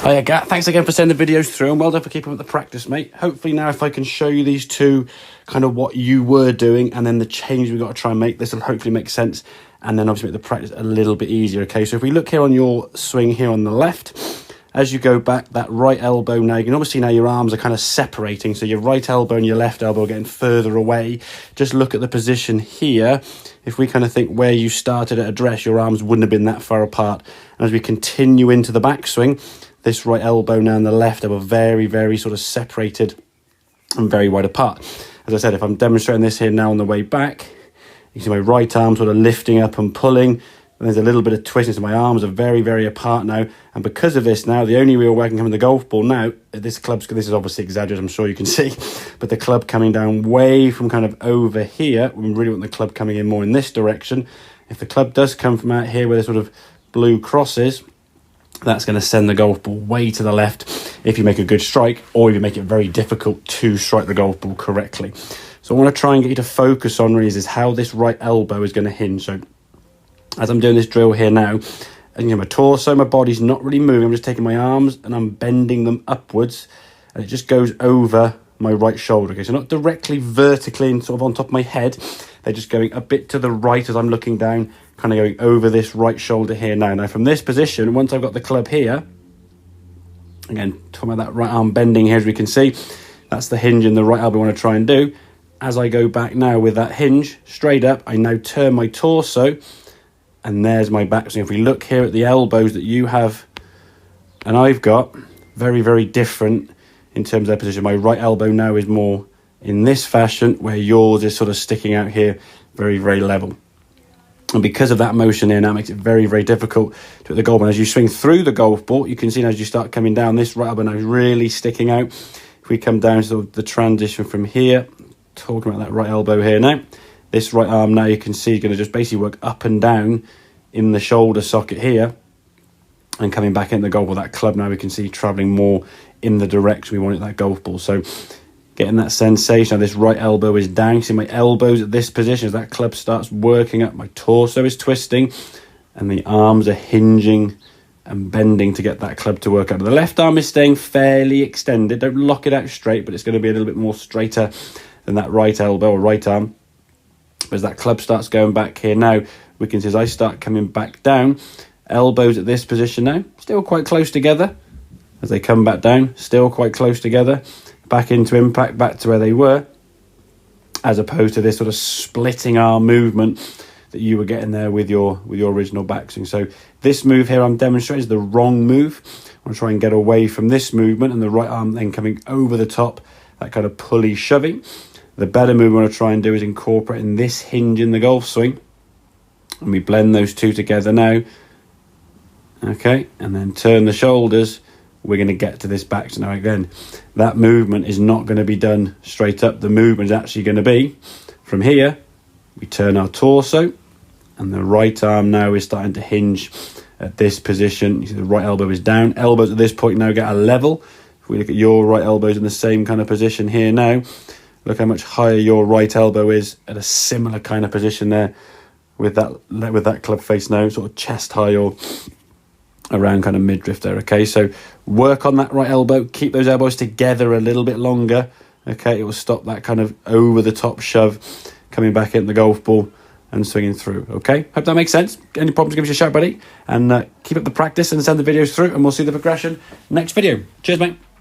Hiya, Gat. Thanks again for sending the videos through, and well done for keeping up the practice, mate. Hopefully now if I can show you these two, kind of what you were doing and then the change we've got to try and make, this will hopefully make sense and then obviously make the practice a little bit easier, okay? So if we look here on your swing here on the left, as you go back, that right elbow now, you can obviously now your arms are kind of separating, so your right elbow and your left elbow are getting further away. Just look at the position here. If we kind of think where you started at address, your arms wouldn't have been that far apart. And as we continue into the backswing, this right elbow now and the left elbow are very, very sort of separated and very wide apart. As I said, if I'm demonstrating this here now on the way back, you can see my right arm sort of lifting up and pulling. And there's a little bit of twisting, so my arms are very, very apart now. And because of this now, the only real way I can come in the golf ball now, this is obviously exaggerated, I'm sure you can see, but the club coming down way from kind of over here, we really want the club coming in more in this direction. If the club does come from out here where the sort of blue cross is, that's going to send the golf ball way to the left if you make a good strike, or if you make it very difficult to strike the golf ball correctly. So I want to try and get you to focus on really is how this right elbow is going to hinge. So as I'm doing this drill here now, and my torso, my body's not really moving. I'm just taking my arms and I'm bending them upwards, and it just goes over my right shoulder. Okay, so not directly vertically and sort of on top of my head. They're just going a bit to the right as I'm looking down, kind of going over this right shoulder here now. Now from this position, once I've got the club here, again, talking about that right arm bending here, as we can see, that's the hinge in the right elbow I want to try and do. As I go back now with that hinge straight up, I now turn my torso, and there's my backswing. If we look here at the elbows that you have and I've got, very, very different in terms of their position. My right elbow now is more in this fashion, where yours is sort of sticking out here, very, very level. And because of that motion here, now it makes it very, very difficult to hit the golf ball. As you swing through the golf ball, you can see now as you start coming down, this right elbow now is really sticking out. If we come down to sort of the transition from here, talking about that right elbow here now, this right arm now you can see is going to just basically work up and down in the shoulder socket here and coming back in the golf ball. That club now we can see travelling more in the direction we want it, that golf ball. So getting that sensation, now this right elbow is down. See my elbows at this position as that club starts working up. My torso is twisting and the arms are hinging and bending to get that club to work up. The left arm is staying fairly extended. Don't lock it out straight, but it's going to be a little bit more straighter than that right elbow or right arm. As that club starts going back here now, we can see as I start coming back down, elbows at this position now, still quite close together. As they come back down, still quite close together. Back into impact, back to where they were, as opposed to this sort of splitting arm movement that you were getting there with your original backswing. So this move here I'm demonstrating is the wrong move. I want to try and get away from this movement and the right arm then coming over the top, that kind of pulley shoving. The better move I want to try and do is incorporating this hinge in the golf swing. And we blend those two together now. Okay, and then turn the shoulders. We're going to get to this back. So now again, that movement is not going to be done straight up. The movement is actually going to be from here. We turn our torso and the right arm now is starting to hinge at this position. You see the right elbow is down. Elbows at this point now get a level. If we look at your right elbows in the same kind of position here now, look how much higher your right elbow is at a similar kind of position there with that club face now, sort of chest high or around kind of midriff there. Okay, so work on that right elbow, keep those elbows together a little bit longer. Okay, it will stop that kind of over the top shove coming back in the golf ball and swinging through. Okay, hope that makes sense. Any problems, give us a shout, buddy, and keep up the practice and send the videos through, and we'll see the progression next video. Cheers, mate.